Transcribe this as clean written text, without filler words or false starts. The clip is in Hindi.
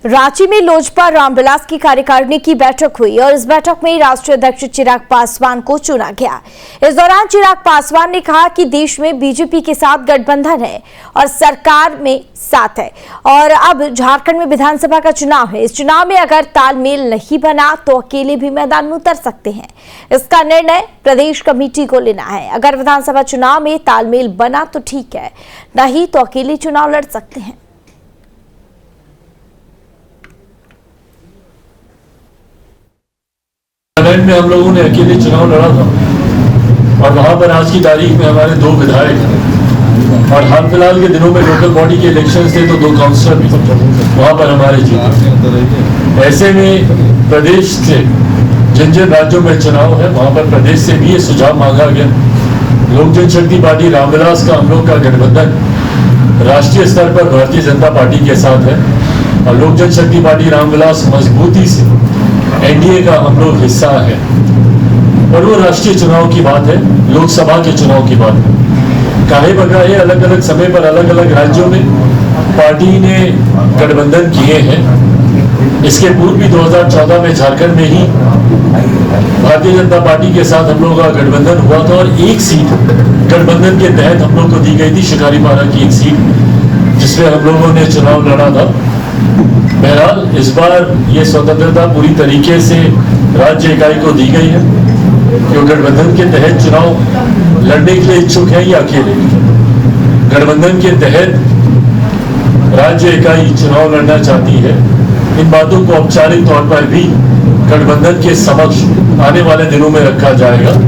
रांची में लोजपा रामविलास की कार्यकारिणी की बैठक हुई और इस बैठक में राष्ट्रीय अध्यक्ष चिराग पासवान को चुना गया। इस दौरान चिराग पासवान ने कहा कि देश में बीजेपी के साथ गठबंधन है और सरकार में साथ है और अब झारखंड में विधानसभा का चुनाव है। इस चुनाव में अगर तालमेल नहीं बना तो अकेले भी मैदान में उतर सकते हैं। इसका निर्णय प्रदेश कमेटी को लेना है। अगर विधानसभा चुनाव में तालमेल बना तो ठीक है, नहीं तो अकेले चुनाव लड़ सकते हैं। में हम लोगों ने अकेले चुनाव लड़ा था और वहां पर आज की तारीख में हमारे 2 विधायक हैं और हाल फिलहाल के दिनों में लोकल बॉडी के इलेक्शन थे तो 2 काउंसलर भी वहां पर हमारे जीते। ऐसे में प्रदेश से जिन जिन राज्यों में चुनाव है वहां पर प्रदेश से भी ये सुझाव मांगा गया। लोक जनशक्ति पार्टी रामविलास का हम लोग का गठबंधन राष्ट्रीय स्तर पर भारतीय जनता पार्टी के साथ है और लोक जनशक्ति पार्टी रामविलास मजबूती से एनडीए का हम लोग हिस्सा है और वो राष्ट्रीय चुनाव की बात है, लोकसभा के चुनाव की बात है। काहे बकाए अलग अलग समय पर अलग अलग राज्यों में पार्टी ने गठबंधन किए हैं। इसके पूर्व भी 2014 में झारखंड में ही भारतीय जनता पार्टी के साथ हम लोग का गठबंधन हुआ था और एक सीट गठबंधन के तहत हम लोग को दी गई थी, शिकारीपारा की एक सीट जिसमें हम लोगों ने चुनाव लड़ा था। बहरहाल इस बार ये स्वतंत्रता पूरी तरीके से राज्य इकाई को दी गई है कि गठबंधन के तहत चुनाव लड़ने के लिए इच्छुक है या अकेले। गठबंधन के तहत राज्य इकाई चुनाव लड़ना चाहती है। इन बातों को औपचारिक तौर पर भी गठबंधन के समक्ष आने वाले दिनों में रखा जाएगा।